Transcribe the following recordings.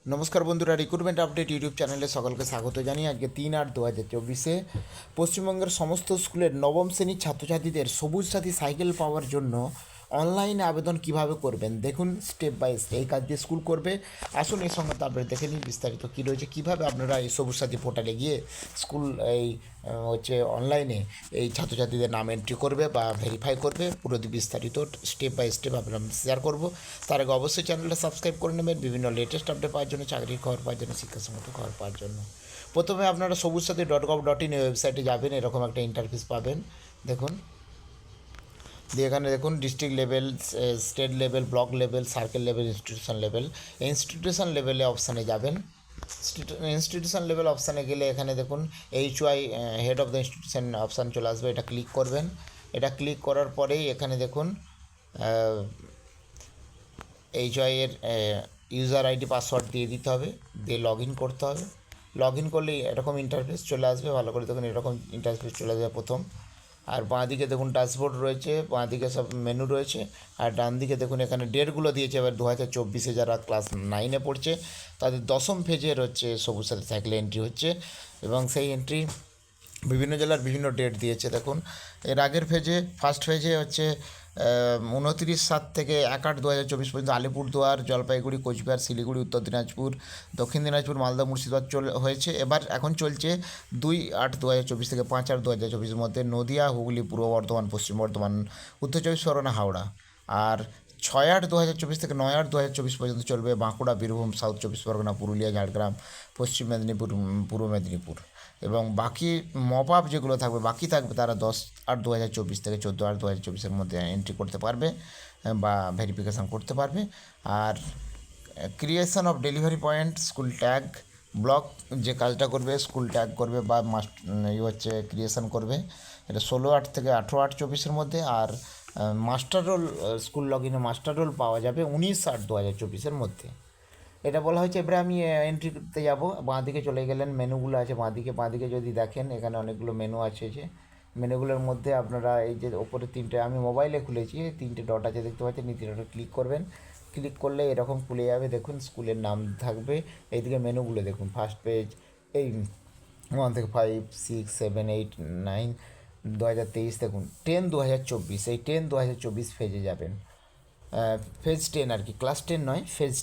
নমস্কার বন্ধুরা, recruitment update YouTube চ্যানেলে সকলকে স্বাগত জানিয়ে আজকে 3/8/2024 পশ্চিমবঙ্গের সমস্ত স্কুলের নবম শ্রেণীর ছাত্রছাত্রীদের সবুজ সাথী সাইকেল পাওয়ার জন্য অনলাইনে আবেদন কিভাবে করবেন দেখুন স্টেপ বাই স্টেপ। এই কাজ দিয়ে স্কুল করবে। আসুন এই সঙ্গে তারপরে দেখে নিন বিস্তারিত কী রয়েছে, কীভাবে আপনারা এই সবুজ সাথী পোর্টালে গিয়ে স্কুল এই অনলাইনে এই ছাত্রছাত্রীদের নাম এন্ট্রি করবে বা ভেরিফাই করবে। পুরো বিস্তারিত স্টেপ বাই স্টেপ আপনারা শেয়ার করবো। তার আগে অবশ্যই চ্যানেলটা সাবস্ক্রাইব করে নেবেন বিভিন্ন লেটেস্ট আপডেট পাওয়ার জন্য, চাকরির খবর পাওয়ার জন্য, শিক্ষাসম্মত খবর পাওয়ার জন্য। প্রথমে আপনারা সবুজ সাথী .gov.in ওয়েবসাইটে যাবেন। এরকম একটা ইন্টারফেস পাবেন, দেখুন। দিয়ে এখানে দেখুন district level, state level, block level, circle level, institution level. Institution লেভেলে অপশানে যাবেন। ইনস্টিটিউশন লেভেল অপশানে গেলে এখানে দেখুন HY head of the institution option চলে আসবে। এটা ক্লিক করবেন। এটা ক্লিক করার পরেই এখানে দেখুন HY এর ইউজার আইডি পাসওয়ার্ড দিয়ে দিতে হবে, দিয়ে লগ ইন করতে হবে। লগ ইন করলেই এরকম ইন্টারফেস চলে আসবে। ভালো করে দেখুন, এরকম ইন্টারফেস চলে আসবে প্রথম। আর বাঁ দিকে দেখুন ড্যাশবোর্ড রয়েছে, বাঁ দিকে সব মেনু রয়েছে। আর ডান দিকে দেখুন এখানে ডেটগুলো দিয়েছে। এবার 2024-এ যারা ক্লাস 9-এ পড়ছে তাদের দশম ফেজের সবুজ সাথী সাইকেলে এন্ট্রি হচ্ছে, এবং সেই এন্ট্রি বিভিন্ন জেলার বিভিন্ন ডেট দিয়েছে। দেখুন এর আগের ফেজে, ফার্স্ট ফেজে 29/7 থেকে 1/8/2024 পর্যন্ত আলিপুরদুয়ার, জলপাইগুড়ি, কোচবিহার, শিলিগুড়ি, উত্তর দিনাজপুর, দক্ষিণ দিনাজপুর, মালদা, মুর্শিদাবাদ হয়েছে। এখন চলছে 2/8/2024 থেকে 5/8/2024-এর মধ্যে নদিয়া, হুগলি, পূর্ব বর্ধমান, পশ্চিম বর্ধমান, উত্তর চব্বিশ পরগনা, হাওড়া। আর 6/8/2024 থেকে 9/8/2024 পর্যন্ত চলবে বাঁকুড়া, বীরভূম, সাউথ চব্বিশ পরগনা, পুরুলিয়া, ঝাড়গ্রাম, পশ্চিম মেদিনীপুর, পূর্ব মেদিনীপুর। এবং বাকি মপ আপ যেগুলো থাকবে, বাকি থাকবে, তারা 10/8/2024 থেকে 14/8/2024-এর মধ্যে এন্ট্রি করতে পারবে বা ভেরিফিকেশান করতে পারবে। আর creation of delivery point, school tag, block যে কাজটা করবে স্কুল ট্যাগ করবে বা ক্রিয়েশন করবে, এটা 16/8 থেকে 18/8/24-এর মধ্যে। আর মাস্টার রোল, স্কুল লগ ইনে মাস্টার রোল পাওয়া যাবে 19/8/2024-এর মধ্যে। এটা বলা হয়েছে। এবারে আমি এন্ট্রি করতে যাবো। বাঁ দিকে চলে গেলেন, মেনুগুলো আছে বাঁ দিকে যদি দেখেন এখানে অনেকগুলো মেনু আছে। যে মেনুগুলোর মধ্যে আপনারা এই যে ওপরে তিনটে, আমি মোবাইলে খুলেছি, তিনটে ডট আছে দেখতে পাচ্ছেন, এই তিনটে ক্লিক করবেন। ক্লিক করলে এরকম খুলে যাবে। দেখুন স্কুলের নাম থাকবে। এইদিকে মেনুগুলো দেখুন, ফার্স্ট পেজ এই 1 থেকে 5, 6, 7, 8, 9 2023, দেখুন 10/2024, এই 10/2024 ফেজে যাবেন। ফেজ 10 আর কি, ক্লাস 10 নয়, ফেজ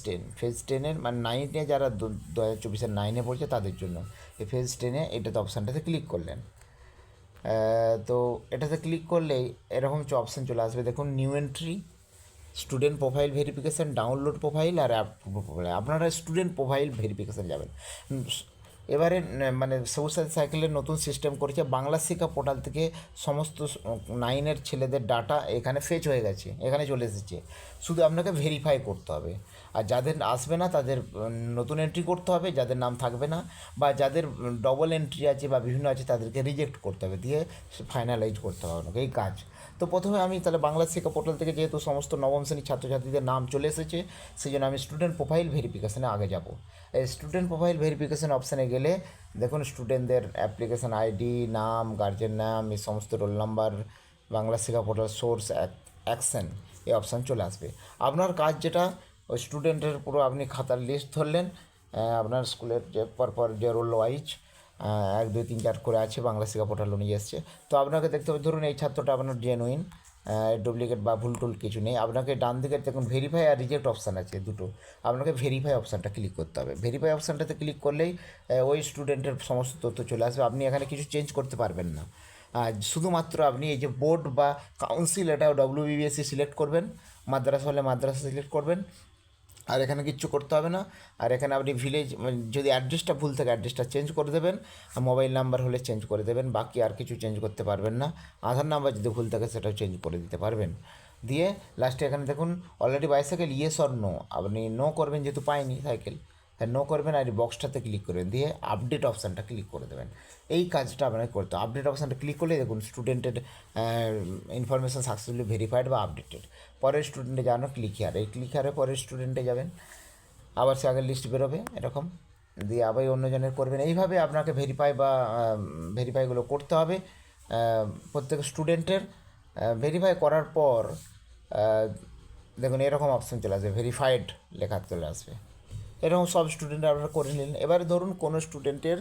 10 মানে 9-এ যারা 2024-এর 9-এ পড়ছে তাদের জন্য এই ফেজ 10-এ এটাতে অপশানটাতে ক্লিক করলেন। তো এটাতে ক্লিক করলেই এরকম অপশান চলে আসবে। দেখুন new entry, student profile verification, download profile আর অ্যাপ প্রোফাইল। আপনারা স্টুডেন্ট প্রোফাইল ভেরিফিকেশান যাবেন। এবারে মানে সবুজ সাথী সাইকেলের নতুন সিস্টেম করেছে, বাংলা শিক্ষা পোর্টাল থেকে সমস্ত 9-এর ছেলেদের ডাটা এখানে ফেচ হয়ে গেছে, এখানে চলে এসেছে। শুধু আপনাকে ভেরিফাই করতে হবে। আর যাদের আসবে না তাদের নতুন এন্ট্রি করতে হবে, যাদের নাম থাকবে না বা যাদের ডবল এন্ট্রি আছে বা বিভিন্ন আছে তাদেরকে রিজেক্ট করতে হবে, দিয়ে ফাইনালাইজ করতে হবে আপনাকে এই কাজ। তো প্রথমে আমি তাহলে বাংলা শিক্ষা পোর্টাল থেকে যেহেতু সমস্ত নবম শ্রেণীর ছাত্রছাত্রীদের নাম চলে এসেছে, সেই জন্য আমি স্টুডেন্ট প্রোফাইল ভেরিফিকেশানে আগে যাব। এই স্টুডেন্ট প্রোফাইল ভেরিফিকেশান অপশানে গেলে দেখুন স্টুডেন্টদের অ্যাপ্লিকেশান আইডি, নাম, গার্জেন নাম, এই সমস্ত রোল নাম্বার, বাংলা শিক্ষা পোর্টাল সোর্স, অ্যাকশন, এই অপশান চলে আসবে। আপনার কাজ যেটা, ওই স্টুডেন্টের পুরো আপনি খাতার লিস্ট ধরলেন, আপনার স্কুলের যে পরপর যে রোল ওয়াইজ 1, 2, 3, 4 করে আছে, বাংলা শিক্ষা পোর্টাল নিয়ে এসছে। তো আপনাকে দেখতে হবে, ধরুন এই ছাত্রটা আপনার জেনুইন, ডুপ্লিকেট বা ভুল টুল কিছু নেই। আপনাকে ডান দিকে দেখুন ভেরিফাই আর রিজেক্ট অপশান আছে দুটো। আপনাকে ভেরিফাই অপশানটা ক্লিক করতে হবে। ভেরিফাই অপশানটাতে ক্লিক করলেই ওই স্টুডেন্টের সমস্ত তথ্য চলে আসবে। আপনি এখানে কিছু চেঞ্জ করতে পারবেন না। শুধুমাত্র আপনি এই যে বোর্ড বা কাউন্সিল, এটা WBBSE সিলেক্ট করবেন, মাদ্রাসা হলে মাদ্রাসা সিলেক্ট করবেন, আর এখানে কিচ্ছু করতে হবে না। আর এখানে আপনি ভিলেজ, যদি অ্যাড্রেসটা ভুল থাকে অ্যাড্রেসটা চেঞ্জ করে দেবেন, আর মোবাইল নাম্বার হলে চেঞ্জ করে দেবেন, বাকি আর কিছু চেঞ্জ করতে পারবেন না। আধার নাম্বার যদি ভুল থাকে সেটাও চেঞ্জ করে দিতে পারবেন। দিয়ে লাস্টে এখানে দেখুন already bicycle, yes or no, আপনি নো করবেন যেহেতু পাইনি সাইকেল, হ্যাঁ নো করবেন। আর এই বক্সটাতে ক্লিক করবেন, দিয়ে আপডেট অপশানটা ক্লিক করে দেবেন। এই কাজটা আপনাকে করতে হবে। আপডেট অপশানটা ক্লিক করলে দেখুন স্টুডেন্টের ইনফরমেশান সাকসেসফুলি ভেরিফাইড বা আপডেটেড। পরের স্টুডেন্টে যাওয়ানো ক্লিক হিয়ার, এই ক্লিক হিয়ারে পরের স্টুডেন্টে যাবেন, আবার সে আগের লিস্ট বেরোবে এরকম, দিয়ে আবার অন্যজনের করবেন। এইভাবে আপনাকে ভেরিফাইগুলো করতে হবে প্রত্যেক স্টুডেন্টের। ভেরিফাই করার পর দেখুন এরকম অপশান চলে আসবে, ভেরিফাইড লেখা চলে আসবে। এরকম সব স্টুডেন্ট আপনারা করে নিলেন। এবারে ধরুন কোনো স্টুডেন্টের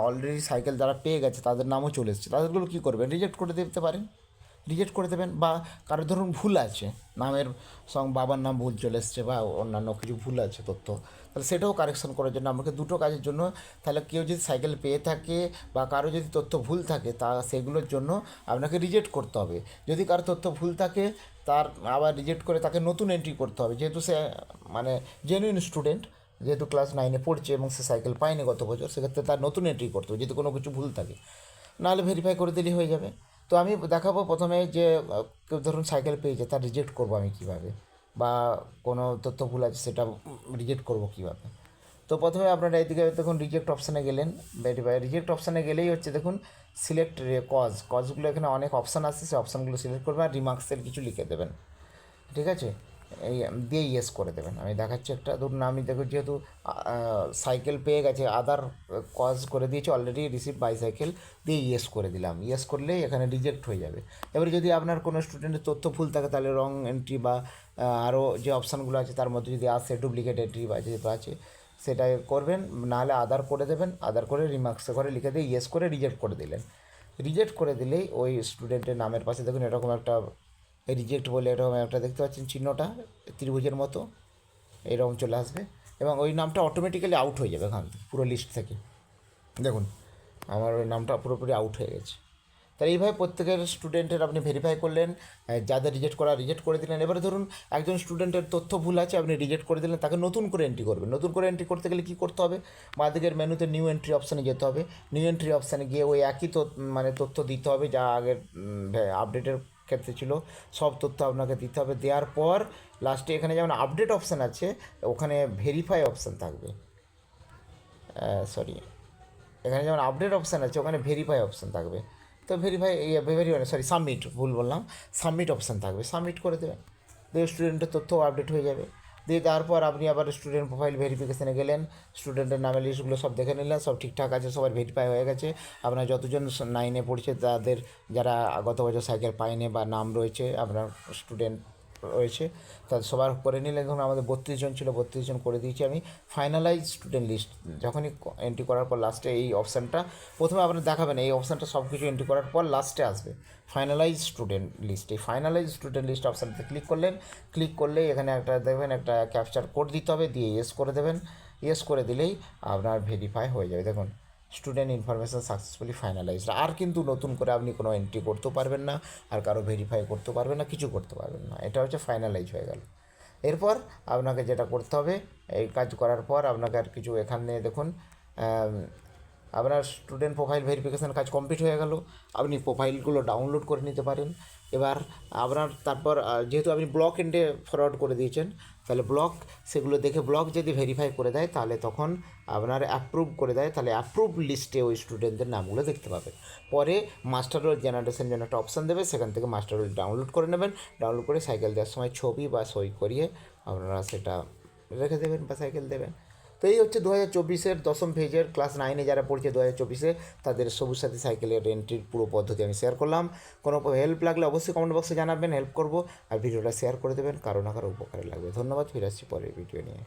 অলরেডি সাইকেল যারা পেয়ে গেছে তাদের নামও চলে এসেছে, তাদেরগুলো কী করবেন, রিজেক্ট করে দিতে পারেন, রিজেক্ট করে দেবেন। বা কারো ধরুন ভুল আছে, নামের সঙ্গে বাবার নাম ভুল চলে এসছে বা অন্যান্য কিছু ভুল আছে তথ্য, তাহলে সেটাও কারেকশন করার জন্য আমাকে দুটো কাজের জন্য, তাহলে কেউ যদি সাইকেল পেয়ে থাকে বা কারো যদি তথ্য ভুল থাকে তা সেগুলোর জন্য আপনাকে রিজেক্ট করতে হবে। যদি কারো তথ্য ভুল থাকে তার আবার রিজেক্ট করে তাকে নতুন এন্ট্রি করতে হবে, যেহেতু সে মানে জেনুইন স্টুডেন্ট, যেহেতু ক্লাস 9-এ পড়ছে এবং সে সাইকেল পায়নি গত বছর, সেক্ষেত্রে তার নতুন এন্ট্রি করতে হবে যদি কোনো কিছু ভুল থাকে, নাহলে ভেরিফাই করে দিলেই হয়ে যাবে। তো আমি দেখাবো প্রথমে যে কেউ ধরুন সাইকেল পেয়েছে তার রিজেক্ট করবো আমি কীভাবে, বা কোনো তথ্য ভুল আছে সেটা রিজেক্ট করবো কীভাবে। তো প্রথমে আপনারা এইদিকে দেখুন রিজেক্ট অপশানে গেলেন, ভেরিফাই রিজেক্ট অপশানে গেলেই হচ্ছে দেখুন সিলেক্ট কজগুলো, এখানে অনেক অপশান আছে, সেই অপশানগুলো সিলেক্ট করবেন আর রিমার্কসের কিছু লিখে দেবেন, ঠিক আছে, এই দিয়ে ইয়েস করে দেবেন। আমি দেখাচ্ছি একটা, ধরুন আমি দেখুন যেহেতু সাইকেল পেয়ে গেছে, আদার কজ করে দিয়েছে অলরেডি রিসিভ বাই সাইকেল, দিয়ে ইয়েস করে দিলাম, ইয়েস করলেই এখানে রিজেক্ট হয়ে যাবে। এবারে যদি আপনার কোনো স্টুডেন্টের তথ্য ভুল থাকে তাহলে রং এন্ট্রি বা আরও যে অপশানগুলো আছে তার মধ্যে যদি আসে ডুপ্লিকেট এন্ট্রি বা যেহেতু আছে সেটাই করবেন, নাহলে আদার করে দেবেন, আদার করে রিমার্কসে করে লিখে দিয়ে ইয়েস করে রিজেক্ট করে দিলেন। রিজেক্ট করে দিলেই ওই স্টুডেন্টের নামের পাশে দেখুন এরকম একটা রিজেক্ট বলে এরকম একটা দেখতে পাচ্ছেন চিহ্নটা ত্রিভুজের মতো, এরকম চলে আসবে এবং ওই নামটা অটোমেটিক্যালি আউট হয়ে যাবে এখান থেকে পুরো লিস্ট থেকে। দেখুন আমার ওই নামটা পুরোপুরি আউট হয়ে গেছে। তাহলে এইভাবে প্রত্যেকের স্টুডেন্টের আপনি ভেরিফাই করলেন, যাদের রিজেক্ট করা রিজেক্ট করে দিলেন। এবারে ধরুন একজন স্টুডেন্টের তথ্য ভুল আছে, আপনি রিজেক্ট করে দিলেন, তাকে নতুন করে এন্ট্রি করবেন। নতুন করে এন্ট্রি করতে গেলে কী করতে হবে, বাঁদিকের মেনুতে নিউ এন্ট্রি অপশানে যেতে হবে। নিউ এন্ট্রি অপশানে গিয়ে ওই একই মানে তথ্য দিতে হবে যা আগের আপডেটের ক্ষেত্রে ছিল, সব তথ্য আপনাকে দিতে হবে। দেওয়ার পর লাস্টে এখানে যেমন আপডেট অপশান আছে ওখানে ভেরিফাই অপশান থাকবে, সরি, এখানে যেমন আপডেট অপশান আছে ওখানে ভেরিফাই অপশান থাকবে। তো সাবমিট, ভুল বললাম, সাবমিট অপশান থাকবে, সাবমিট করে দেবেন, দিয়ে স্টুডেন্টের তথ্য আপডেট হয়ে যাবে। দিয়ে তারপর আপনি আবার স্টুডেন্ট প্রোফাইল ভেরিফিকেশানে গেলেন, স্টুডেন্টের নামের লিস্টগুলো সব দেখে নিলেন, সব ঠিকঠাক আছে, সবার ভেরিফাই হয়ে গেছে। আপনার যতজন 9-এ পড়ছে তাদের যারা গত বছর সাইকেল পায়নি বা নাম রয়েছে আপনার স্টুডেন্ট রয়েছে তাদের সবার করে নিলেন। ধরুন আমাদের 32 জন ছিল, 32 জন করে দিয়েছি আমি। ফাইনালাইজ স্টুডেন্ট লিস্ট যখনই এন্ট্রি করার পর লাস্টে এই অপশানটা প্রথমে আপনার দেখাবেন, এই অপশানটা সব কিছু এন্ট্রি করার পর লাস্টে আসবে ফাইনালাইজ স্টুডেন্ট লিস্ট। এই ফাইনালাইজ স্টুডেন্ট লিস্ট অপশানটাতে ক্লিক করলেন, ক্লিক করলেই এখানে একটা দেখবেন একটা ক্যাপচার কোড দিতে হবে, দিয়ে ইয়েস করে দেবেন। ইয়েস করে দিলেই আপনার ভেরিফাই হয়ে যাবে। দেখুন স্টুডেন্ট ইনফরমেশান সাকসেসফুলি ফাইনালাইজড। আর কিন্তু নতুন করে আপনি কোনো এন্ট্রি করতেও পারবেন না, আর কারো ভেরিফাই করতেও পারবেন না, কিছু করতে পারবেন না। এটা হচ্ছে ফাইনালাইজ হয়ে গেল। এরপর আপনাকে যেটা করতে হবে, এই কাজ করার পর আপনাকে আর কিছু এখানে দেখুন আপনার স্টুডেন্ট প্রোফাইল ভেরিফিকেশান কাজ কমপ্লিট হয়ে গেল। আপনি প্রোফাইলগুলো ডাউনলোড করে নিতে পারেন। এবার আপনার তারপর যেহেতু আপনি ব্লক এন্ডে ফরওয়ার্ড করে দিয়েছেন, তাহলে ব্লক সেগুলো দেখে ব্লক যদি ভেরিফাই করে দেয় তাহলে তখন আপনার অ্যাপ্রুভ করে দেয়, তাহলে অ্যাপ্রুভ লিস্টে ওই স্টুডেন্টদের নামগুলো দেখতে পাবেন। পরে মাস্টার রোল জেনারেশন জন্য একটা অপশান দেবে, সেখান থেকে মাস্টার রোল ডাউনলোড করে নেবেন। ডাউনলোড করে সাইকেল দেওয়ার সময় ছবি বা সই করিয়ে আপনারা সেটা রেখে দেবেন বা সাইকেল দেবেন। তো এই হচ্ছে 2024-এর 10ম ফেজের ক্লাস 9-এ যারা পড়ছে 2024-এ তাদের সবুজ সাথী সাইকেলের এন্ট্রির পুরো পদ্ধতি আমি শেয়ার করলাম। কোনো হেল্প লাগলে অবশ্যই কমেন্ট বক্সে জানাবেন, হেল্প করবো। আর ভিডিওটা শেয়ার করে দেবেন, কারো না কারো উপকারে লাগবে। ধন্যবাদ, ফিরে আসছি পরের ভিডিও নিয়ে।